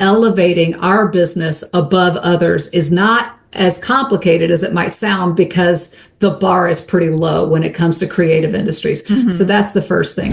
elevating our business above others is not as complicated as it might sound because the bar is pretty low when it comes to creative industries. So that's the first thing.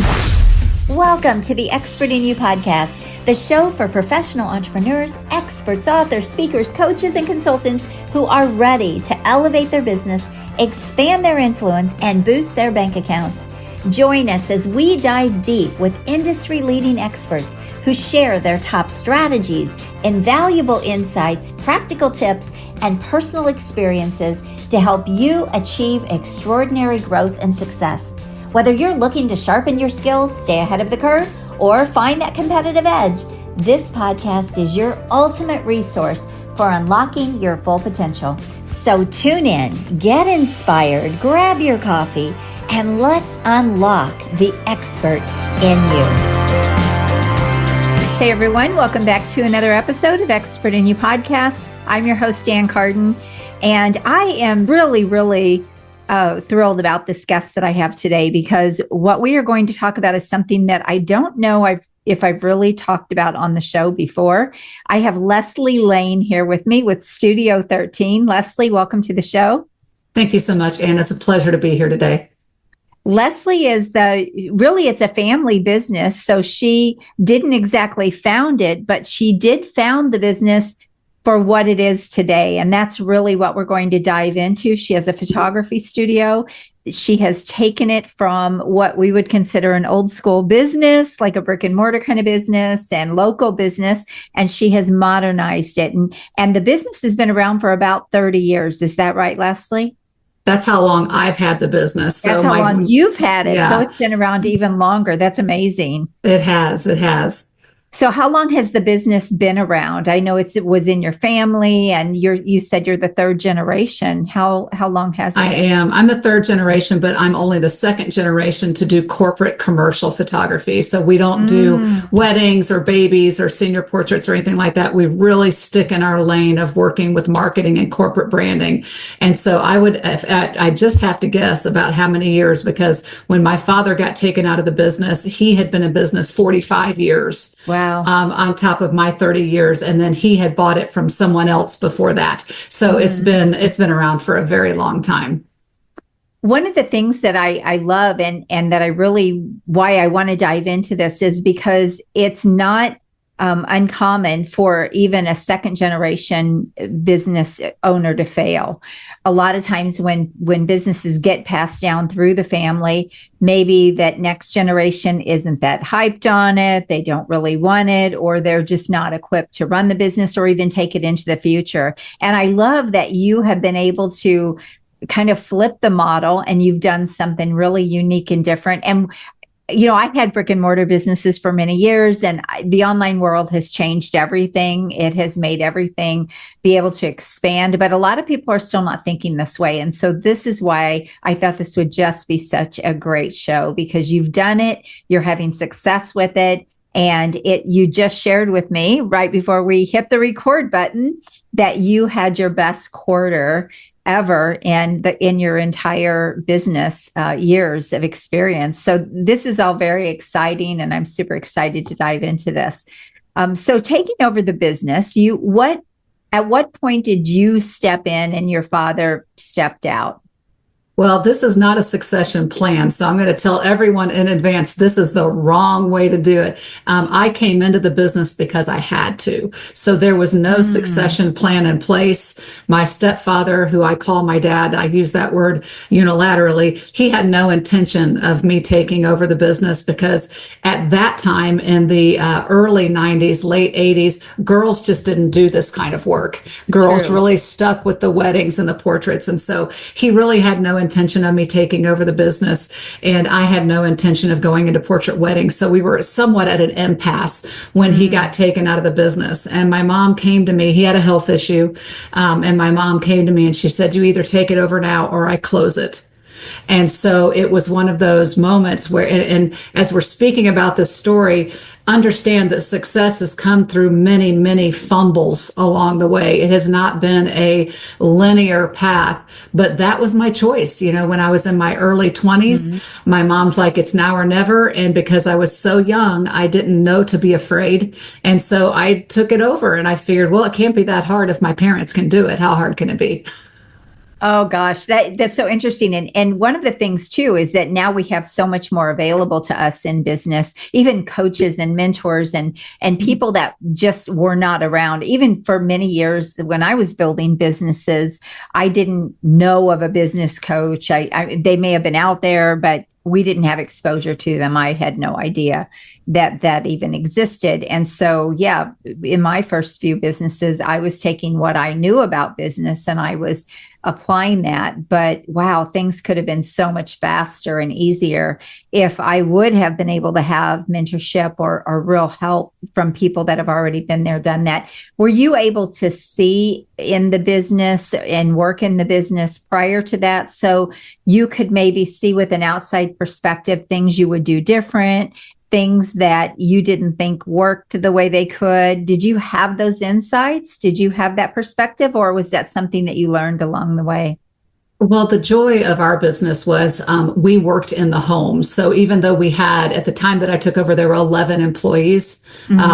Welcome to the Expert in You podcast, the show for professional entrepreneurs, experts, authors, speakers, coaches, and consultants who are ready to elevate their business, expand their influence, and boost their bank accounts. Join us as we dive deep with industry-leading experts who share their top strategies, invaluable insights, practical tips, and personal experiences to help you achieve extraordinary growth and success. Whether you're looking to sharpen your skills, stay ahead of the curve, or find that competitive edge, this podcast is your ultimate resource for unlocking your full potential. So tune in, get inspired, grab your coffee, and let's unlock the expert in you. Hey everyone, welcome back to another episode of Expert in You podcast. I'm your host, Ann Carden, and I am really thrilled about this guest that I have today, because what we are going to talk about is something that I don't know if I've really talked about on the show before. I have Lesle Lane here with me with Studio 13. Lesle, welcome to the show. Thank you so much, Ann. It's a pleasure to be here today. Lesle is it's a family business. So she didn't exactly found it, but she did found the business for what it is today. And that's really what we're going to dive into. She has a photography studio. She has taken it from what we would consider an old school business, like a brick and mortar kind of business and local business, and she has modernized it. And the business has been around for about 30 years. Is that right, Lesle? That's how long I've had the business. That's how long you've had it. Yeah. So it's been around even longer. That's amazing. It has. So how long has the business been around? I know it was in your family, and you said you're the third generation. How long has it? I am. I'm the third generation, but I'm only the second generation to do corporate commercial photography. So we don't do weddings or babies or senior portraits or anything like that. We really stick in our lane of working with marketing and corporate branding. And so I just have to guess about how many years, because when my father got taken out of the business, he had been in business 45 years. Wow. On top of my 30 years. And then he had bought it from someone else before that. So it's been around for a very long time. One of the things that I love and that why I want to dive into this is because it's not uncommon for even a second generation business owner to fail. A lot of times when businesses get passed down through the family, maybe that next generation isn't that hyped on it, they don't really want it, or they're just not equipped to run the business or even take it into the future. And I love that you have been able to kind of flip the model, and you've done something really unique and different. And I've had brick and mortar businesses for many years, and the online world has changed everything. It has made everything be able to expand, but a lot of people are still not thinking this way. And so this is why I thought this would just be such a great show, because you've done it, you're having success with it. And you just shared with me right before we hit the record button that you had your best quarter ever in your entire business years of experience. So this is all very exciting, and I'm super excited to dive into this. So taking over the business, at what point did you step in and your father stepped out? Well, this is not a succession plan. So I'm going to tell everyone in advance, this is the wrong way to do it. I came into the business because I had to. So there was no succession plan in place. My stepfather, who I call my dad, I use that word unilaterally, he had no intention of me taking over the business, because at that time in the early 90s, late 80s, girls just didn't do this kind of work. Girls really stuck with the weddings and the portraits. And so he really had no intention of me taking over the business, and I had no intention of going into portrait weddings. So we were somewhat at an impasse when he got taken out of the business. And my mom came to me, he had a health issue, and my mom came to me and she said, you either take it over now or I close it. And so it was one of those moments where, and as we're speaking about this story, understand that success has come through many, many fumbles along the way. It has not been a linear path, but that was my choice. When I was in my early 20s, my mom's like, it's now or never. And because I was so young, I didn't know to be afraid. And so I took it over and I figured, well, it can't be that hard if my parents can do it. How hard can it be? Oh gosh, that's so interesting. And one of the things too is that now we have so much more available to us in business, even coaches and mentors and people that just were not around. Even for many years when I was building businesses, I didn't know of a business coach. They may have been out there, but we didn't have exposure to them. I had no idea that even existed. And so, yeah, in my first few businesses, I was taking what I knew about business and I was applying that. But wow, things could have been so much faster and easier if I would have been able to have mentorship or real help from people that have already been there, done that. Were you able to see in the business and work in the business prior to that? So you could maybe see with an outside perspective things you would do different, things that you didn't think worked the way they could. Did you have those insights? Did you have that perspective, or was that something that you learned along the way? Well, the joy of our business was we worked in the home. So even though we had, at the time that I took over, there were 11 employees.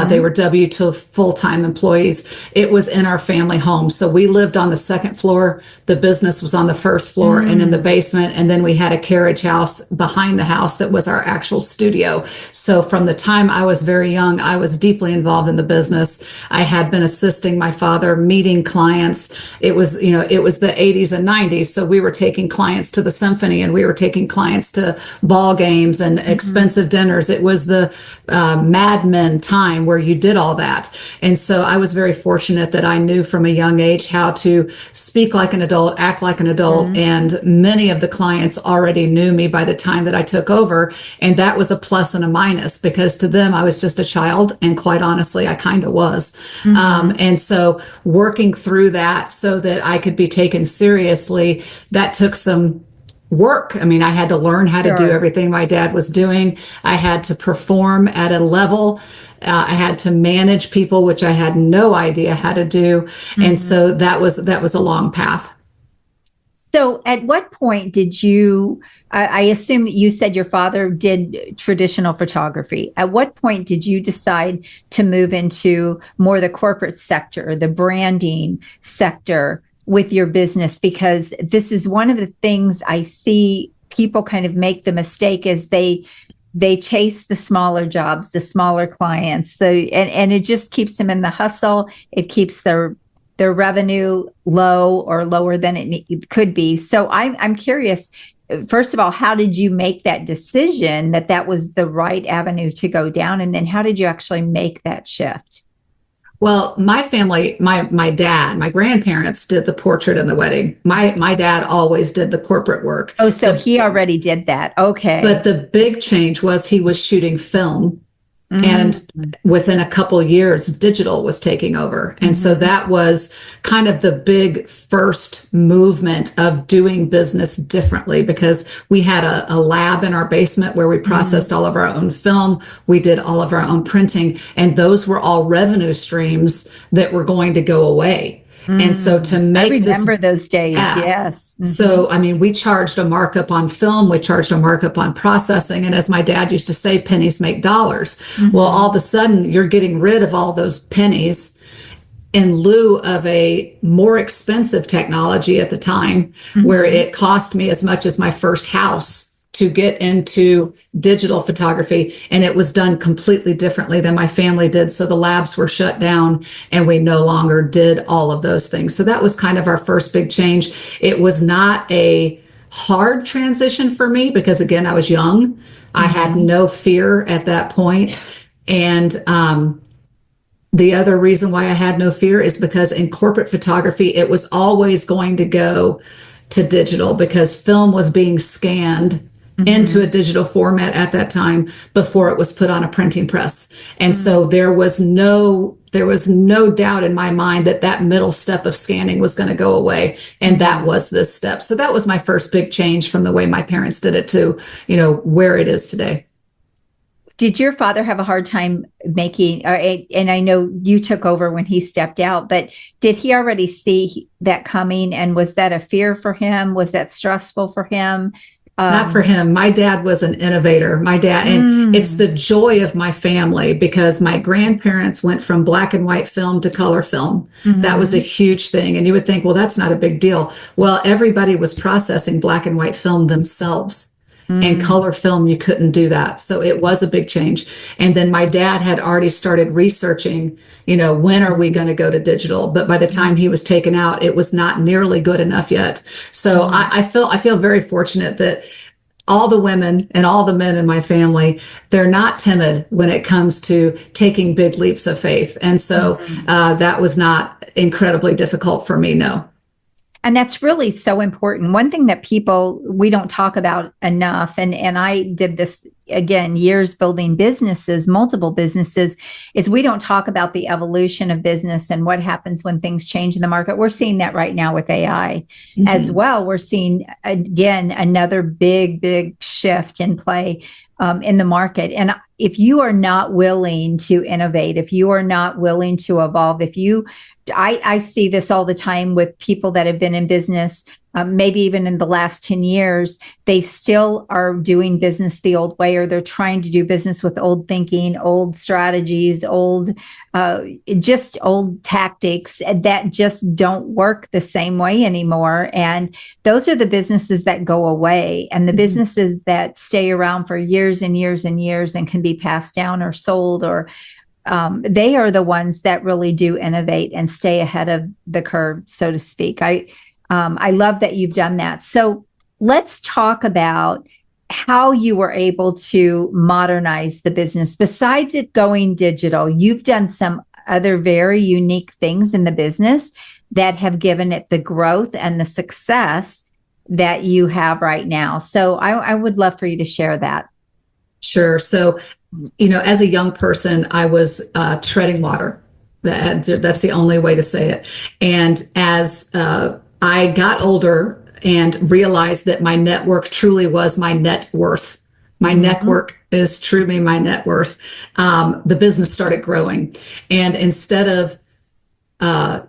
They were W-2 full-time employees. It was in our family home. So we lived on the second floor. The business was on the first floor and in the basement. And then we had a carriage house behind the house that was our actual studio. So from the time I was very young, I was deeply involved in the business. I had been assisting my father, meeting clients. It was the 80s and 90s. So we were taking clients to the symphony and we were taking clients to ball games and expensive dinners. It was the Mad Men time where you did all that. And so I was very fortunate that I knew from a young age how to speak like an adult, act like an adult. And many of the clients already knew me by the time that I took over. And that was a plus and a minus because to them, I was just a child. And quite honestly, I kind of was. And so working through that so that I could be taken seriously, that took some work. I mean, I had to learn how to do everything my dad was doing. I had to perform at a level. I had to manage people, which I had no idea how to do. And so that was a long path. So at what point did you, I assume that you said your father did traditional photography. At what point did you decide to move into more the corporate sector, the branding sector with your business? Because this is one of the things I see people kind of make the mistake is they chase the smaller jobs, the smaller clients, and it just keeps them in the hustle. It keeps their revenue low or lower than it could be. So I'm curious, first of all, how did you make that decision that was the right avenue to go down? And then how did you actually make that shift? Well, my family, my dad, my grandparents did the portrait and the wedding. My dad always did the corporate work. Oh, so he already did that. Okay. But the big change was he was shooting film. And within a couple years, digital was taking over. And so that was kind of the big first movement of doing business differently because we had a lab in our basement where we processed all of our own film. We did all of our own printing, and those were all revenue streams that were going to go away. And so to make I remember those days. Yes. So, I mean, we charged a markup on film. We charged a markup on processing. And as my dad used to say, pennies make dollars. Well, all of a sudden you're getting rid of all those pennies in lieu of a more expensive technology at the time where it cost me as much as my first house to get into digital photography. And it was done completely differently than my family did. So the labs were shut down and we no longer did all of those things. So that was kind of our first big change. It was not a hard transition for me because again, I was young. I had no fear at that point. And, the other reason why I had no fear is because in corporate photography, it was always going to go to digital because film was being scanned into a digital format at that time before it was put on a printing press. And so there was no There was no doubt in my mind that that middle step of scanning was going to go away. And that was this step. So that was my first big change from the way my parents did it to, where it is today. Did your father have a hard time making, and I know you took over when he stepped out, but did he already see that coming? And was that a fear for him? Was that stressful for him? Not for him. My dad was an innovator. My dad, and it's the joy of my family because my grandparents went from black and white film to color film. That was a huge thing. And you would think, well, that's not a big deal. Well, everybody was processing black and white film themselves. And color film, you couldn't do that. So it was a big change. And then my dad had already started researching, when are we going to go to digital? But by the time he was taken out, it was not nearly good enough yet. So I feel very fortunate that all the women and all the men in my family, they're not timid when it comes to taking big leaps of faith. And so that was not incredibly difficult for me, no. And that's really so important. One thing that we don't talk about enough, and I did this again, years building businesses, multiple businesses, is we don't talk about the evolution of business and what happens when things change in the market. We're seeing that right now with AI as well. We're seeing, again, another big shift in play in the market. And if you are not willing to innovate, if you are not willing to evolve, I see this all the time with people that have been in business, maybe even in the last 10 years, they still are doing business the old way, or they're trying to do business with old thinking, old strategies, old tactics that just don't work the same way anymore. And those are the businesses that go away, and the businesses that stay around for years and years and years and can be passed down or sold, or they are the ones that really do innovate and stay ahead of the curve, so to speak. I love that you've done that. So let's talk about how you were able to modernize the business. Besides it going digital, you've done some other very unique things in the business that have given it the growth and the success that you have right now. So I would love for you to share that. Sure. So, as a young person, I was treading water. That's the only way to say it. And as I got older and realized that my network truly was my net worth, my network is truly my net worth, the business started growing. And instead of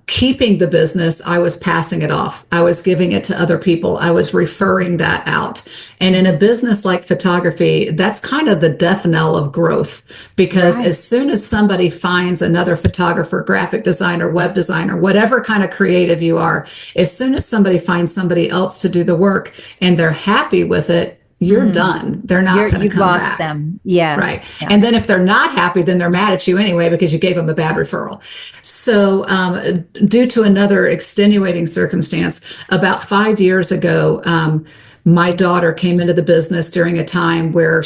keeping the business, I was passing it off. I was giving it to other people. I was referring that out. And in a business like photography, that's kind of the death knell of growth, because as soon as somebody finds another photographer, graphic designer, web designer, whatever kind of creative you are, as soon as somebody finds somebody else to do the work and they're happy with it, you're done. They're not going to come back. You've lost them. Yes. Right. Yeah. And then if they're not happy, then they're mad at you anyway because you gave them a bad referral. So due to another extenuating circumstance, about 5 years ago, my daughter came into the business during a time where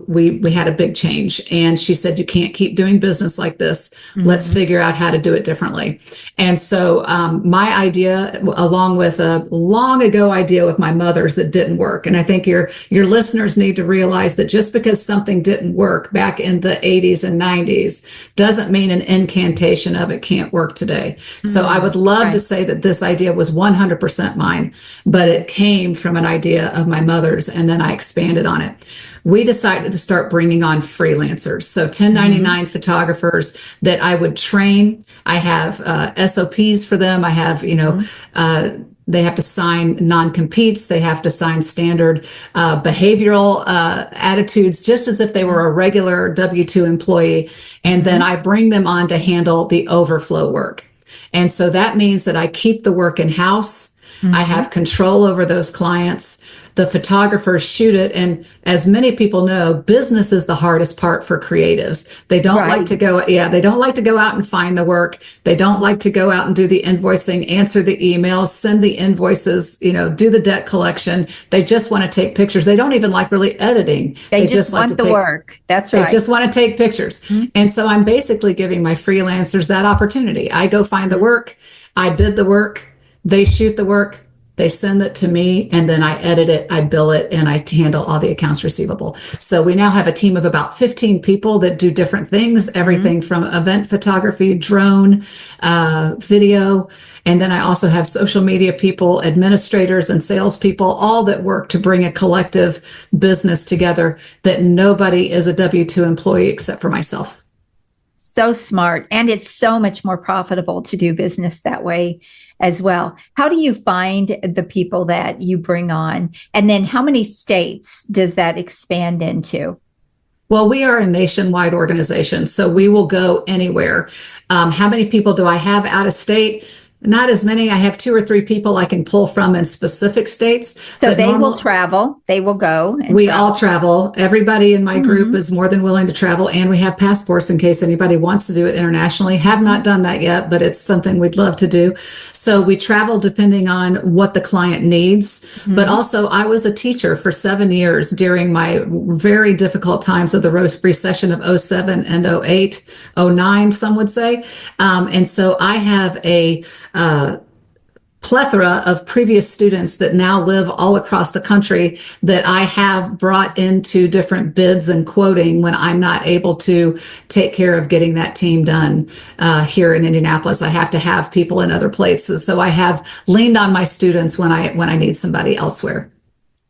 we had a big change, and she said, "You can't keep doing business like this. Let's figure out how to do it differently." And so my idea, along with a long ago idea with my mother's that didn't work, and I think your listeners need to realize that just because something didn't work back in the 80s and 90s doesn't mean an incantation of it can't work today. So I would love to say that this idea was 100% mine, but it came from an idea of my mother's, and then I expanded on it. We decided to start bringing on freelancers. So 1099 photographers that I would train. I have SOPs for them. I have, they have to sign non-competes. They have to sign standard behavioral attitudes, just as if they were a regular W-2 employee. And then I bring them on to handle the overflow work. And so that means that I keep the work in-house. I have control over those clients. The photographers shoot it. And as many people know, business is the hardest part for creatives. They don't like to go, they don't like to go out and find the work. They don't like to go out and do the invoicing, answer the emails, send the invoices, do the debt collection. They just want to take pictures. They don't even like really editing. They just want like the work. That's right. They just want to take pictures. And so I'm basically giving my freelancers that opportunity. I go find the work. I bid the work. They shoot the work, They send it to me, and then I edit it, I bill it, and I handle all the accounts receivable. So we now have a team of about 15 people that do different things, everything from event photography, drone, video. And then I also have social media people, administrators, and salespeople, all that work to bring a collective business together that nobody is a W-2 employee except for myself. So smart. And it's so much more profitable to do business that way as well. How do you find the people that you bring on? And then how many states does that expand into? Well, we are a nationwide organization, so we will go anywhere. How many people do I have out of state? Not as many. I have 2 or 3 people I can pull from in specific states. So they will travel. They will go. We all travel. Everybody in my group is more than willing to travel, and we have passports in case anybody wants to do it internationally. Have not done that yet, but it's something we'd love to do. So we travel depending on what the client needs. But also, I was a teacher for 7 years during my very difficult times of the recession of '07 and '08, '09, some would say. And so I have a plethora of previous students that now live all across the country that I have brought into different bids and quoting when I'm not able to take care of getting that team done here in Indianapolis. I have to have people in other places. So I have leaned on my students when I need somebody elsewhere.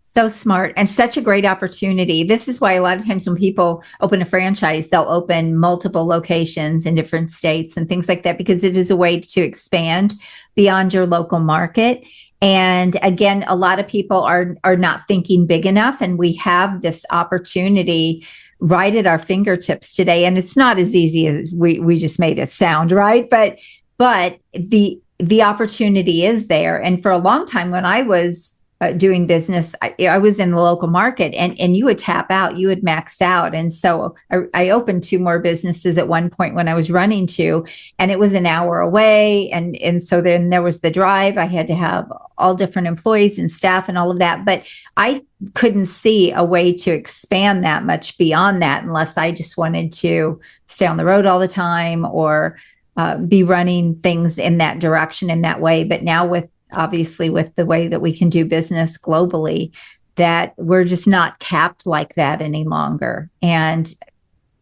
So smart and such a great opportunity. This is why a lot of times when people open a franchise, they'll open multiple locations in different states and things like that, because it is a way to expand beyond your local market. And again, a lot of people are not thinking big enough, and we have this opportunity right at our fingertips today. And it's not as easy as we just made it sound, right? But the opportunity is there. And for a long time, when I was doing business, I was in the local market, and you would tap out, you would max out. And so I opened 2 more businesses at one point when I was running 2, and it was an hour away. And so then there was the drive. I had to have all different employees and staff and all of that. But I couldn't see a way to expand that much beyond that unless I just wanted to stay on the road all the time or be running things in that direction in that way. But now obviously with the way that we can do business globally, that we're just not capped like that any longer. And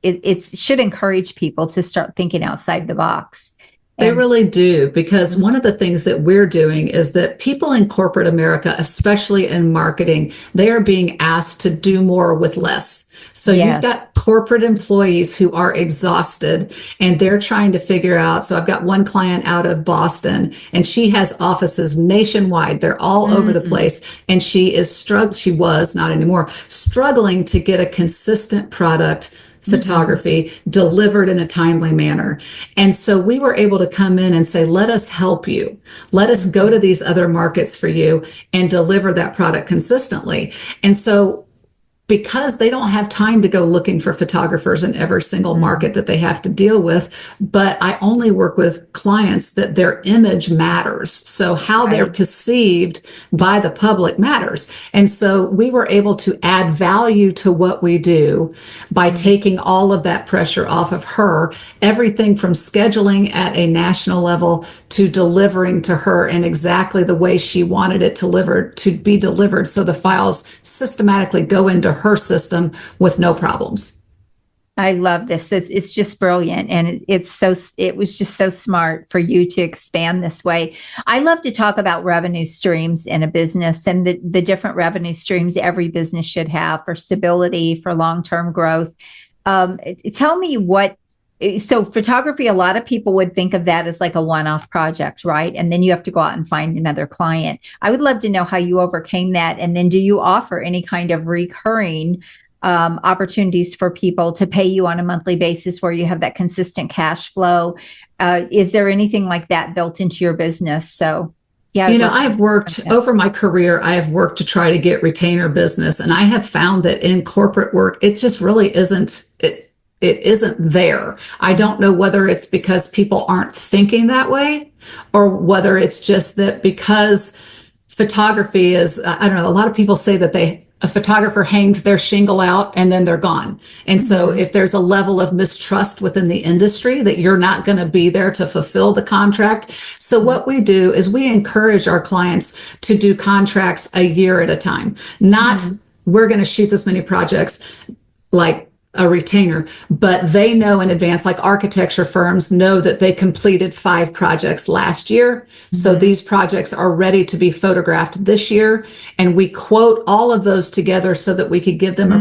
it should encourage people to start thinking outside the box. They really do, because one of the things that we're doing is that people in corporate America, especially in marketing, they are being asked to do more with less. So you've got corporate employees who are exhausted, and they're trying to figure out. So I've got one client out of Boston, and she has offices nationwide. They're all over the place. And she was not anymore, struggling to get a consistent product photography delivered in a timely manner. And so we were able to come in and say, let us help you. Let us go to these other markets for you and deliver that product consistently. And so because they don't have time to go looking for photographers in every single market that they have to deal with, but I only work with clients that their image matters. So how they're perceived by the public matters. And so we were able to add value to what we do by taking all of that pressure off of her, everything from scheduling at a national level to delivering to her in exactly the way she wanted it to be delivered. So the files systematically go into her system with no problems. I love this. It's just brilliant. And it was just so smart for you to expand this way. I love to talk about revenue streams in a business and the different revenue streams every business should have for stability, for long-term growth. Tell me so photography, a lot of people would think of that as like a one-off project, right? And then you have to go out and find another client. I would love to know how you overcame that. And then do you offer any kind of recurring opportunities for people to pay you on a monthly basis where you have that consistent cash flow? Is there anything like that built into your business? So yeah, I've worked over my career. I have worked to try to get retainer business. And I have found that in corporate work, it just really isn't, it isn't there. I don't know whether it's because people aren't thinking that way or whether it's just that because photography is, I don't know, a lot of people say that they a photographer hangs their shingle out and then they're gone. And so if there's a level of mistrust within the industry that you're not going to be there to fulfill the contract. So what we do is we encourage our clients to do contracts a year at a time, not we're going to shoot this many projects like a retainer, but they know in advance, like architecture firms know that they completed 5 projects last year. So these projects are ready to be photographed this year. And we quote all of those together so that we could give them a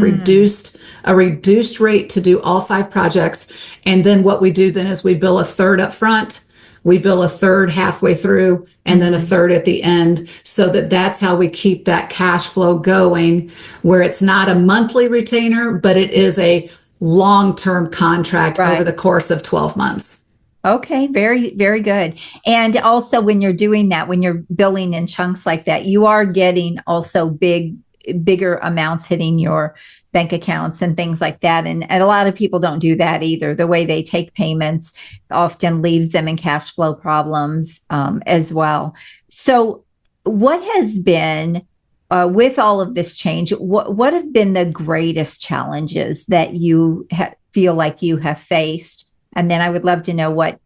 reduced rate to do all 5 projects. And then what we do then is we bill a third up front. We bill a third halfway through and then a third at the end, so that that's how we keep that cash flow going, where it's not a monthly retainer, but it is a long-term contract over the course of 12 months. Okay, very, very good. And also when you're doing that, when you're billing in chunks like that, you are getting also bigger amounts hitting your bank accounts and things like that. And a lot of people don't do that either. The way they take payments often leaves them in cash flow problems as well. So what has been, with all of this change, what have been the greatest challenges that you feel like you have faced? And then I would love to know what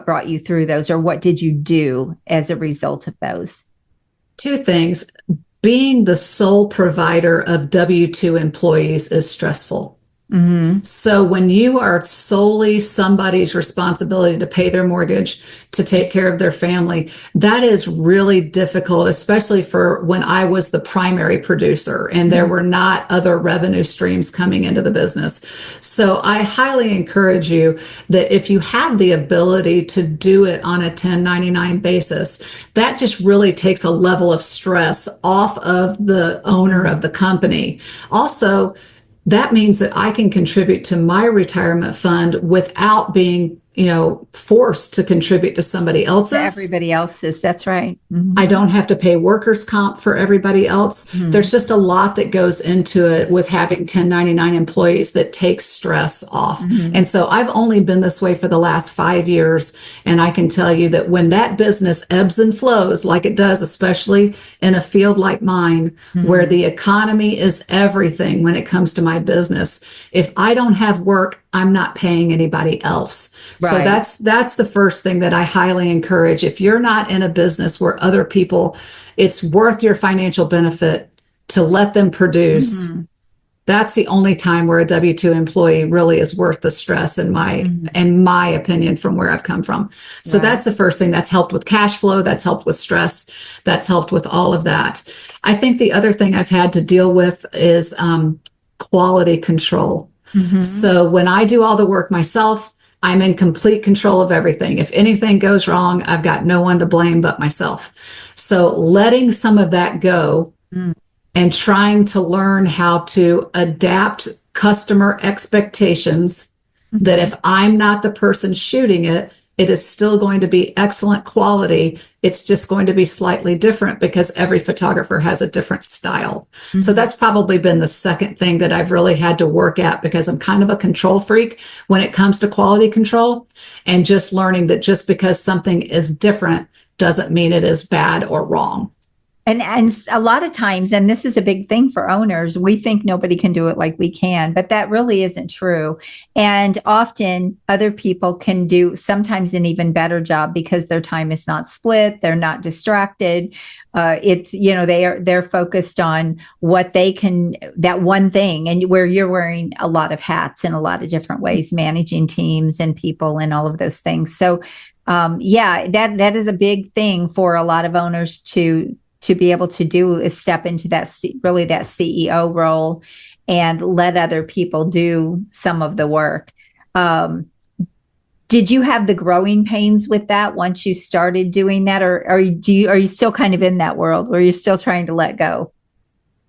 brought you through those, or what did you do as a result of those? 2 things. Being the sole provider of W-2 employees is stressful. So when you are solely somebody's responsibility to pay their mortgage, to take care of their family, that is really difficult, especially for when I was the primary producer and there were not other revenue streams coming into the business. So I highly encourage you that if you have the ability to do it on a 1099 basis, that just really takes a level of stress off of the owner of the company. Also, that means that I can contribute to my retirement fund without being, forced to contribute to somebody else's. To everybody else's. That's right. I don't have to pay workers' comp for everybody else. There's just a lot that goes into it with having 1099 employees that takes stress off. And so I've only been this way for the last 5 years. And I can tell you that when that business ebbs and flows like it does, especially in a field like mine, where the economy is everything when it comes to my business, if I don't have work, I'm not paying anybody else. Right. So that's the first thing that I highly encourage. If you're not in a business where other people, it's worth your financial benefit to let them produce. That's the only time where a W-2 employee really is worth the stress, in my opinion, from where I've come from. So that's the first thing. That's helped with cash flow. That's helped with stress. That's helped with all of that. I think the other thing I've had to deal with is quality control. So when I do all the work myself, I'm in complete control of everything. If anything goes wrong, I've got no one to blame but myself. So letting some of that go and trying to learn how to adapt customer expectations, that if I'm not the person shooting it, it is still going to be excellent quality. It's just going to be slightly different because every photographer has a different style. So that's probably been the second thing that I've really had to work at, because I'm kind of a control freak when it comes to quality control, and just learning that just because something is different doesn't mean it is bad or wrong. And a lot of times, and this is a big thing for owners, we think nobody can do it like we can, but that really isn't true. And often other people can do sometimes an even better job because their time is not split. They're not distracted. It's, they're focused on what they can, that one thing, and where you're wearing a lot of hats in a lot of different ways, managing teams and people and all of those things. So that is a big thing for a lot of owners to be able to do, is step into that CEO role and let other people do some of the work. Did you have the growing pains with that once you started doing that, or are you still kind of in that world where you're still trying to let go?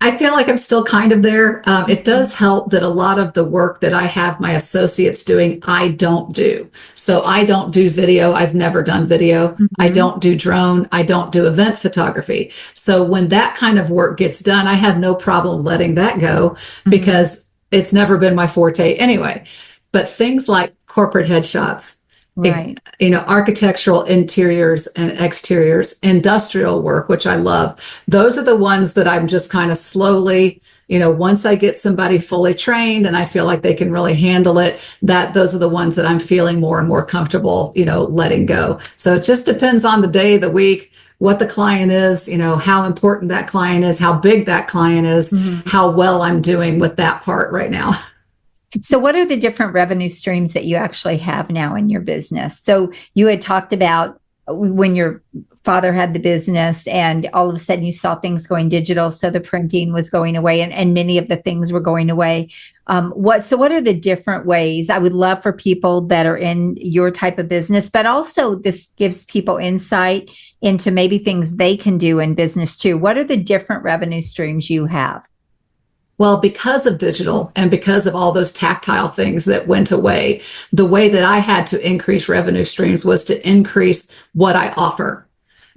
I feel like I'm still kind of there. It does help that a lot of the work that I have my associates doing, I don't do. So I don't do video. I've never done video. I don't do drone. I don't do event photography. So when that kind of work gets done, I have no problem letting that go because it's never been my forte anyway. But things like corporate headshots, right, architectural interiors and exteriors, industrial work, which I love. Those are the ones that I'm just kind of slowly once I get somebody fully trained and I feel like they can really handle it, those are the ones that I'm feeling more and more comfortable, letting go. So it just depends on the day, the week, what the client is, how important that client is, how big that client is, how well I'm doing with that part right now. So what are the different revenue streams that you actually have now in your business? So you had talked about when your father had the business and all of a sudden you saw things going digital. So the printing was going away and many of the things were going away. What are the different ways? I would love for people that are in your type of business, but also this gives people insight into maybe things they can do in business too. What are the different revenue streams you have? Well, because of digital and because of all those tactile things that went away, the way that I had to increase revenue streams was to increase what I offer.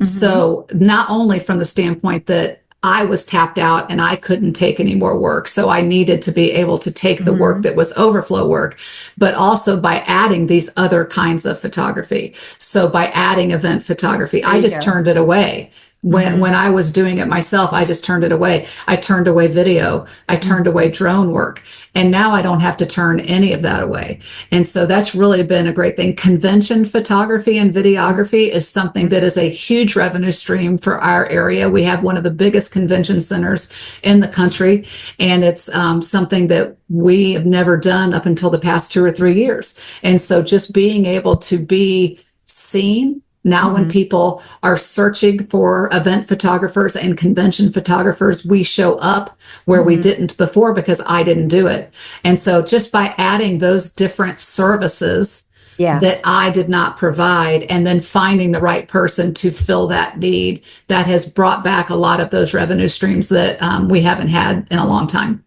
So not only from the standpoint that I was tapped out and I couldn't take any more work. So I needed to be able to take the work that was overflow work, but also by adding these other kinds of photography. So by adding event photography, I just turned it away. When I was doing it myself, I just turned it away. I turned away video. I turned away drone work. And now I don't have to turn any of that away. And so that's really been a great thing. Convention photography and videography is something that is a huge revenue stream for our area. We have one of the biggest convention centers in the country. And it's something that we have never done up until the past 2 or 3 years. And so just being able to be seen. Now, when people are searching for event photographers and convention photographers, we show up where we didn't before because I didn't do it. And so just by adding those different services that I did not provide and then finding the right person to fill that need, that has brought back a lot of those revenue streams that we haven't had in a long time.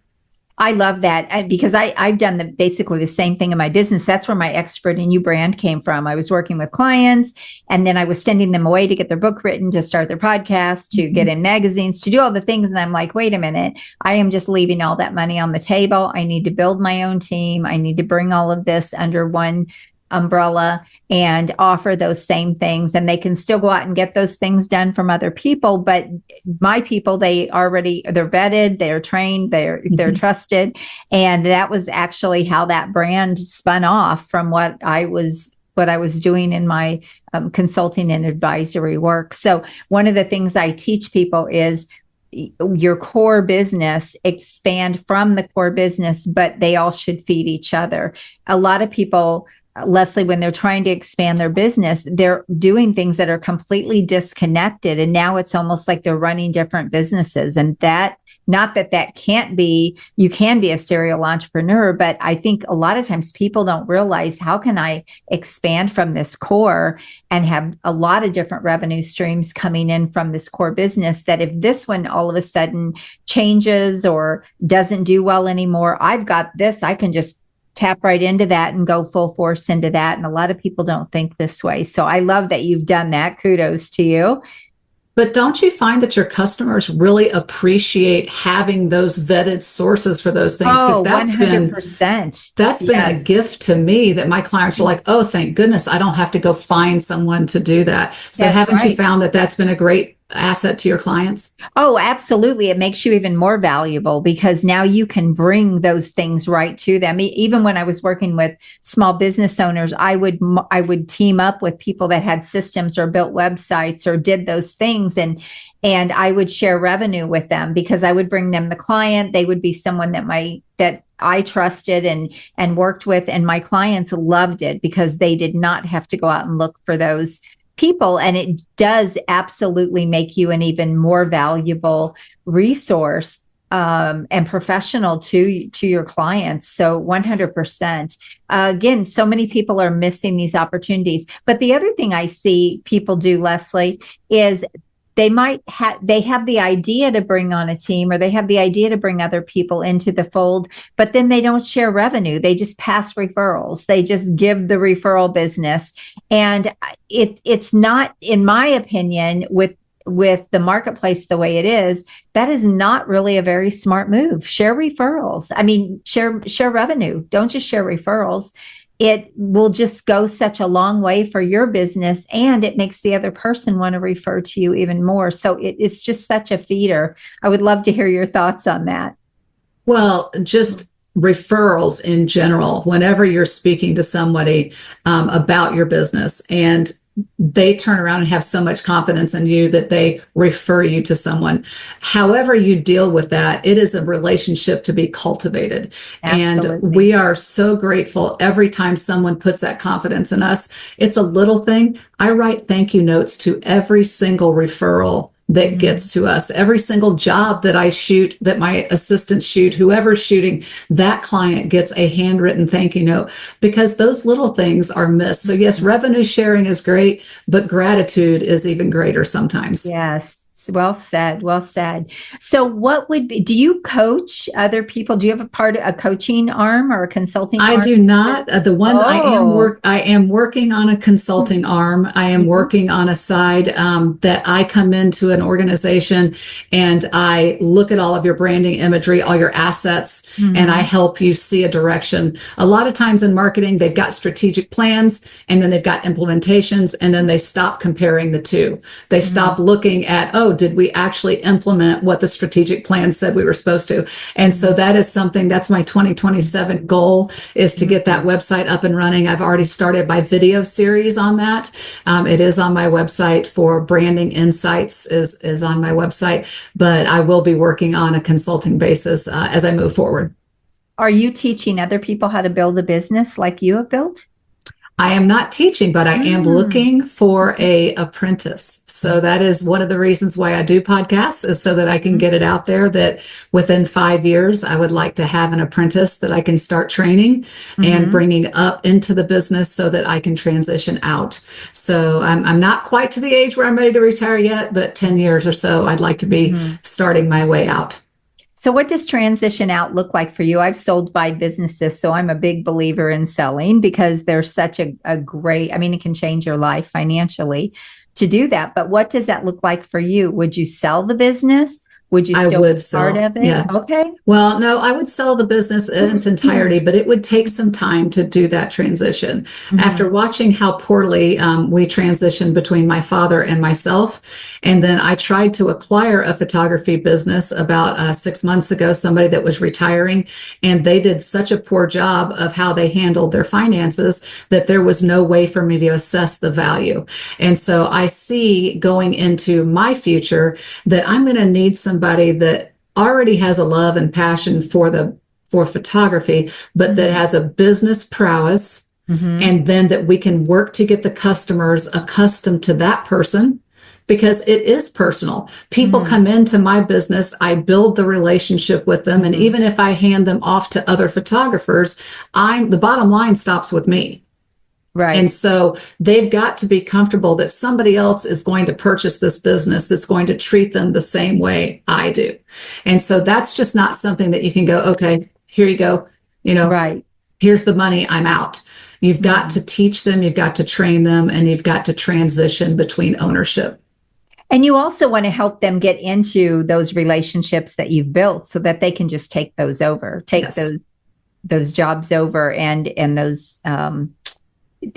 I love that because I've done basically the same thing in my business. That's where my Expert in You brand came from. I was working with clients and then I was sending them away to get their book written, to start their podcast, to get in magazines, to do all the things. And I'm like, wait a minute, I am just leaving all that money on the table. I need to build my own team. I need to bring all of this under one umbrella and offer those same things, and they can still go out and get those things done from other people. But my people, they're vetted, they're trained, they're trusted. And that was actually how that brand spun off from what I was doing in my consulting and advisory work. So one of the things I teach people is your core business, expand from the core business, but they all should feed each other. A lot of people, Leslie, when they're trying to expand their business, they're doing things that are completely disconnected. And now it's almost like they're running different businesses. And not that can't be, you can be a serial entrepreneur, but I think a lot of times people don't realize, how can I expand from this core and have a lot of different revenue streams coming in from this core business, that if this one all of a sudden changes or doesn't do well anymore, I've got this, I can just tap right into that and go full force into that. And a lot of people don't think this way. So I love that you've done that. Kudos to you. But don't you find that your customers really appreciate having those vetted sources for those things? Because that's 100%. That's been a gift to me, that my clients are like, oh, thank goodness, I don't have to go find someone to do that. So haven't you found that that's been a great asset to your clients? Oh, absolutely. It makes you even more valuable because now you can bring those things right to them. Even when I was working with small business owners, I would team up with people that had systems or built websites or did those things. And I would share revenue with them because I would bring them the client. They would be someone that I trusted and worked with. And my clients loved it because they did not have to go out and look for those people. And it does absolutely make you an even more valuable resource and professional to your clients. So 100%. Again, so many people are missing these opportunities. But the other thing I see people do, Leslie, is they have the idea to bring on a team, or they have the idea to bring other people into the fold, but then they don't share revenue. They just pass referrals. They just give the referral business. And it's not, in my opinion, with the marketplace the way it is, that is not really a very smart move. Share referrals. I mean, share revenue. Don't just share referrals. It will just go such a long way for your business, and it makes the other person want to refer to you even more. So it's just such a feeder. I would love to hear your thoughts on that. Well, just referrals in general, whenever you're speaking to somebody about your business and they turn around and have so much confidence in you that they refer you to someone. However you deal with that, it is a relationship to be cultivated. Absolutely. And we are so grateful every time someone puts that confidence in us. It's a little thing. I write thank you notes to every single referral that gets to us. Every single job that I shoot, that my assistants shoot, whoever's shooting, that client gets a handwritten thank you note, because those little things are missed. So yes, revenue sharing is great, but gratitude is even greater sometimes. Yes. Well said. Well said. So what would be, do you coach other people? Do you have a coaching arm or a consulting arm? I do not. The ones I am working on a consulting arm. I am working on a side that I come into an organization and I look at all of your branding imagery, all your assets, and I help you see a direction. A lot of times in marketing, they've got strategic plans and then they've got implementations, and then they stop comparing the two. They stop looking at, oh, did we actually implement what the strategic plan said we were supposed to? And so that is something, that's my 2027 goal, is to get that website up and running. I've already started my video series on that. It is on my website. For branding insights is on my website, but I will be working on a consulting basis as I move forward. Are you teaching other people how to build a business like you have built? I am not teaching, but I am looking for a apprentice. So that is one of the reasons why I do podcasts, is so that I can get it out there that within 5 years, I would like to have an apprentice that I can start training and bringing up into the business so that I can transition out. So I'm not quite to the age where I'm ready to retire yet, but 10 years or so, I'd like to be starting my way out. So what does transition out look like for you? I've sold 5 businesses, so I'm a big believer in selling, because they're such a great, I mean, it can change your life financially to do that. But what does that look like for you? Would you sell the business? Would you still be part of it? Yeah. Okay. Well, no, I would sell the business in its entirety, but it would take some time to do that transition. After watching how poorly we transitioned between my father and myself, and then I tried to acquire a photography business about 6 months ago, somebody that was retiring, and they did such a poor job of how they handled their finances that there was no way for me to assess the value. And so I see going into my future that I'm going to need somebody that already has a love and passion for photography, but that has a business prowess, and then that we can work to get the customers accustomed to that person, because it is personal. People come into my business, I build the relationship with them, and even if I hand them off to other photographers, the bottom line stops with me. Right. And so they've got to be comfortable that somebody else is going to purchase this business that's going to treat them the same way I do. And so that's just not something that you can go, okay, here you go. Right. Here's the money, I'm out. You've got to teach them, you've got to train them, and you've got to transition between ownership. And you also want to help them get into those relationships that you've built so that they can just take those over, those jobs over, and those,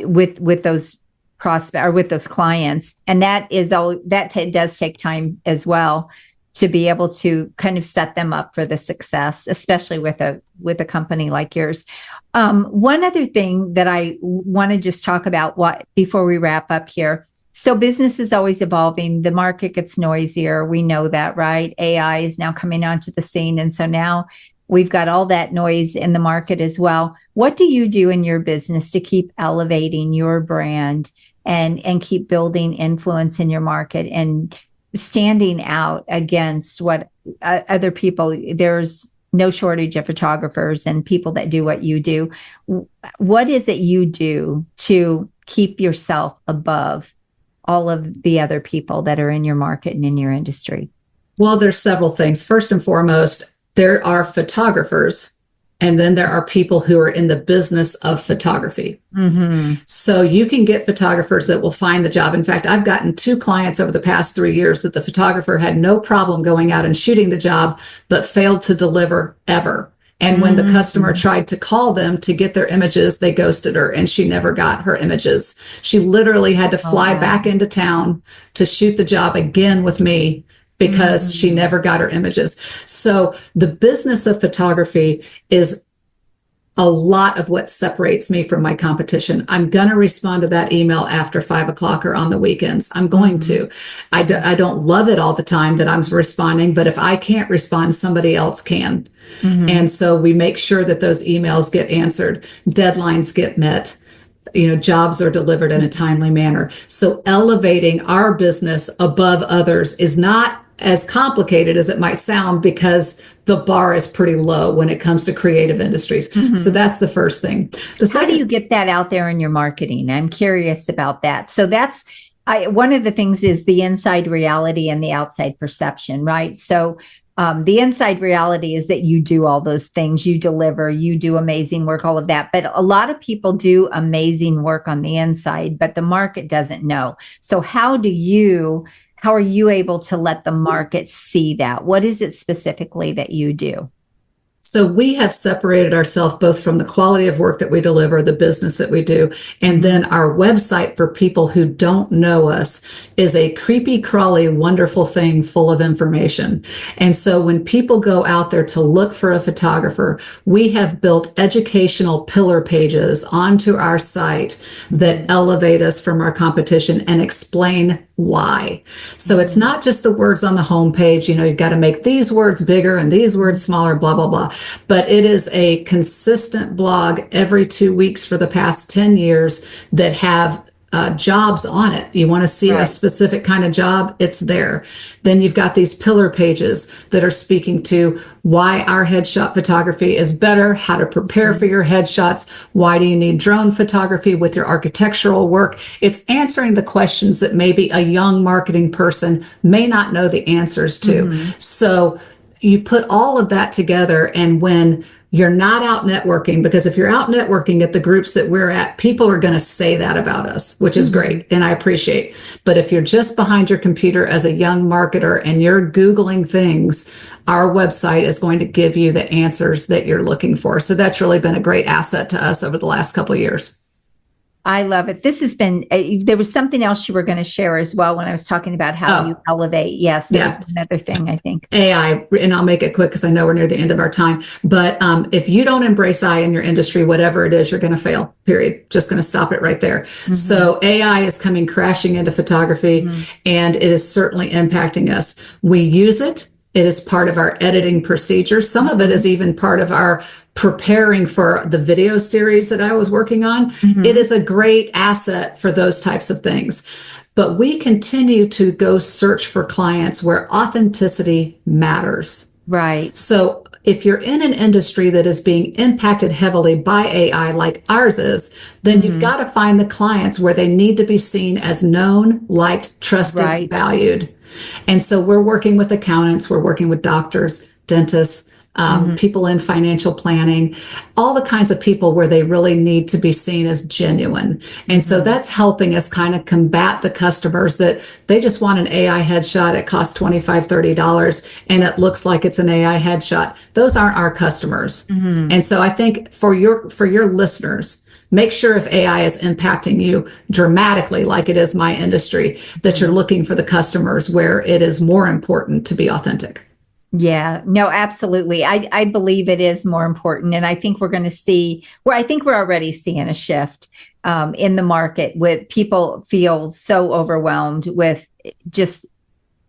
with those prospects or with those clients. And that does take time as well, to be able to kind of set them up for the success, especially with a company like yours. One other thing that I want to just talk about before we wrap up here. So business is always evolving. The market gets noisier. We know that, right? AI is now coming onto the scene. And so now we've got all that noise in the market as well. What do you do in your business to keep elevating your brand and keep building influence in your market and standing out against what other people? There's no shortage of photographers and people that do what you do. What is it you do to keep yourself above all of the other people that are in your market and in your industry? Well, there's several things. First and foremost, there are photographers, and then there are people who are in the business of photography. So you can get photographers that will find the job. In fact, I've gotten 2 clients over the past 3 years that the photographer had no problem going out and shooting the job, but failed to deliver ever. And when the customer tried to call them to get their images, they ghosted her and she never got her images. She literally had to fly back into town to shoot the job again with me because she never got her images. So the business of photography is a lot of what separates me from my competition. I'm going to respond to that email after 5 o'clock or on the weekends. I'm going to. I don't love it all the time that I'm responding, but if I can't respond, somebody else can. And so we make sure that those emails get answered, deadlines get met, jobs are delivered in a timely manner. So elevating our business above others is not as complicated as it might sound, because the bar is pretty low when it comes to creative industries. So that's the first thing. How do you get that out there in your marketing? I'm curious about that. So one of the things is the inside reality and the outside perception, right? So the inside reality is that you do all those things, you deliver, you do amazing work, all of that. But a lot of people do amazing work on the inside, but the market doesn't know. So how are you able to let the market see that? What is it specifically that you do? So we have separated ourselves both from the quality of work that we deliver, the business that we do, and then our website for people who don't know us is a creepy, crawly, wonderful thing full of information. And so when people go out there to look for a photographer, we have built educational pillar pages onto our site that elevate us from our competition and explain why. So it's not just the words on the homepage, you've got to make these words bigger and these words smaller, blah, blah, blah. But it is a consistent blog every 2 weeks for the past 10 years that have jobs on it. You want to see a specific kind of job, it's there. Then you've got these pillar pages that are speaking to why our headshot photography is better, how to prepare for your headshots, why do you need drone photography with your architectural work. It's answering the questions that maybe a young marketing person may not know the answers to. So you put all of that together, and when you're not out networking, because if you're out networking at the groups that we're at, people are going to say that about us, which is great, and I appreciate. But if you're just behind your computer as a young marketer and you're Googling things, our website is going to give you the answers that you're looking for. So that's really been a great asset to us over the last couple of years. I love it. This has been, there was something else you were going to share as well when I was talking about how you elevate. Yes, there was another thing, I think. AI, and I'll make it quick because I know we're near the end of our time. But if you don't embrace AI in your industry, whatever it is, you're going to fail, period. Just going to stop it right there. So AI is coming crashing into photography, and it is certainly impacting us. We use it. It is part of our editing procedure. Some of it is even part of our preparing for the video series that I was working on. It is a great asset for those types of things. But we continue to go search for clients where authenticity matters. Right. So if you're in an industry that is being impacted heavily by AI like ours is, then you've got to find the clients where they need to be seen as known, liked, trusted, valued. And so we're working with accountants, we're working with doctors, dentists, people in financial planning, all the kinds of people where they really need to be seen as genuine. And so that's helping us kind of combat the customers that they just want an AI headshot. It costs $25, $30 and it looks like it's an AI headshot. Those aren't our customers. And so I think for your listeners, make sure if AI is impacting you dramatically, like it is my industry, that you're looking for the customers where it is more important to be authentic. Yeah, no, absolutely. I believe it is more important. And I think we're going to see, I think we're already seeing a shift in the market with people feel so overwhelmed with just,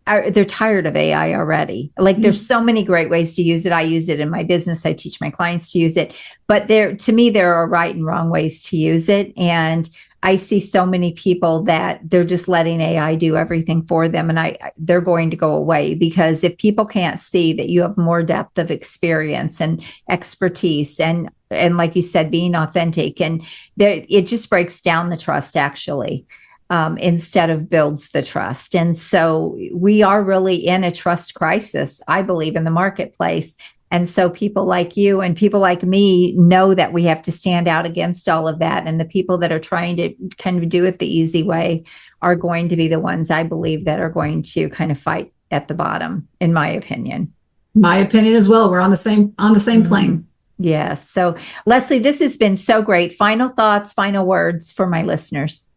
they're tired of AI already. Like there's so many great ways to use it. I use it in my business. I teach my clients to use it. But to me, there are right and wrong ways to use it. And I see so many people that they're just letting AI do everything for them, and they're going to go away, because if people can't see that you have more depth of experience and expertise and like you said, being authentic, and it just breaks down the trust actually, instead of builds the trust. And so we are really in a trust crisis, I believe, in the marketplace. And so people like you and people like me know that we have to stand out against all of that. And the people that are trying to kind of do it the easy way are going to be the ones, I believe, that are going to kind of fight at the bottom, in my opinion. My opinion as well. We're on the same plane. Yes. So Lesle, this has been so great. Final thoughts, final words for my listeners.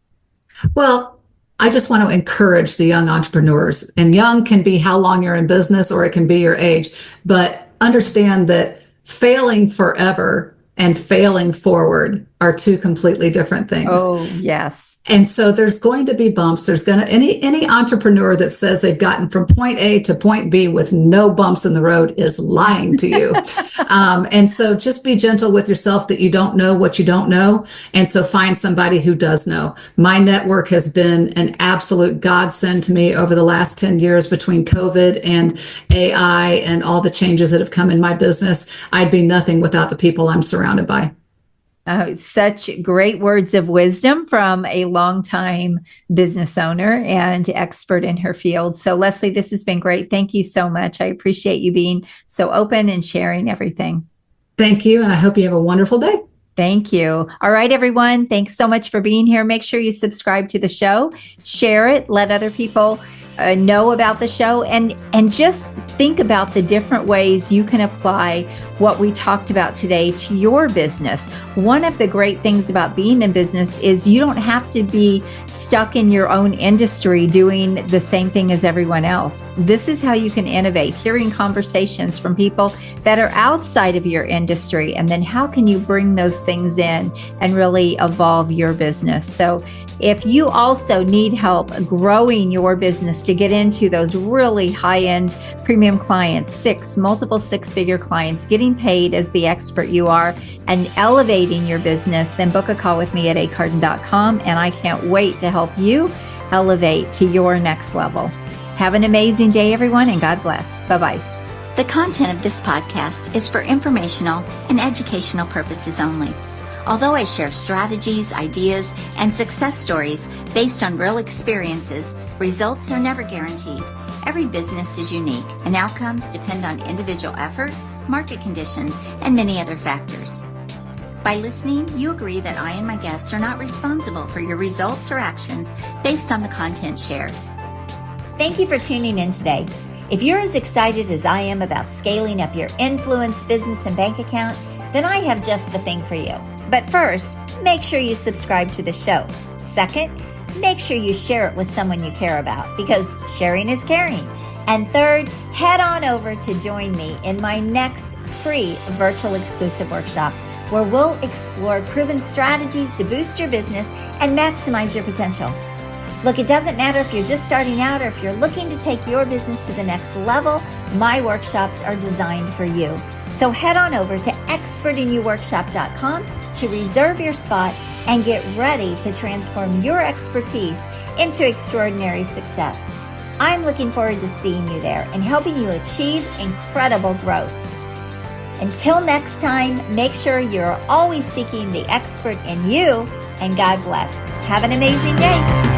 Well, I just want to encourage the young entrepreneurs. And young can be how long you're in business, or it can be your age. But understand that failing forever and failing forward are two completely different things. Oh, yes. And so there's going to be bumps. There's going to any entrepreneur that says they've gotten from point A to point B with no bumps in the road is lying to you. And so just be gentle with yourself that you don't know what you don't know. And so find somebody who does know. My network has been an absolute godsend to me over the last 10 years between COVID and AI and all the changes that have come in my business. I'd be nothing without the people I'm surrounded by. Such great words of wisdom from a longtime business owner and expert in her field. So, Leslie, this has been great. Thank you so much. I appreciate you being so open and sharing everything. Thank you. And I hope you have a wonderful day. Thank you. All right, everyone. Thanks so much for being here. Make sure you subscribe to the show, share it, let other people know about the show, and just think about the different ways you can apply what we talked about today to your business. One of the great things about being in business is you don't have to be stuck in your own industry doing the same thing as everyone else. This is how you can innovate, hearing conversations from people that are outside of your industry, and then how can you bring those things in and really evolve your business. So if you also need help growing your business to get into those really high-end premium clients, multiple six-figure clients, getting paid as the expert you are, and elevating your business, then book a call with me at acarden.com, and I can't wait to help you elevate to your next level. Have an amazing day, everyone, and God bless. Bye-bye. The content of this podcast is for informational and educational purposes only. Although I share strategies, ideas, and success stories based on real experiences, results are never guaranteed. Every business is unique, and outcomes depend on individual effort, market conditions, and many other factors. By listening, you agree that I and my guests are not responsible for your results or actions based on the content shared. Thank you for tuning in today. If you're as excited as I am about scaling up your influence, business, and bank account, then I have just the thing for you. But first, make sure you subscribe to the show. Second, make sure you share it with someone you care about, because sharing is caring. And third, head on over to join me in my next free virtual exclusive workshop, where we'll explore proven strategies to boost your business and maximize your potential. Look, it doesn't matter if you're just starting out or if you're looking to take your business to the next level, my workshops are designed for you. So head on over to expertinyouworkshop.com to reserve your spot and get ready to transform your expertise into extraordinary success. I'm looking forward to seeing you there and helping you achieve incredible growth. Until next time, make sure you're always seeking the expert in you, and God bless. Have an amazing day.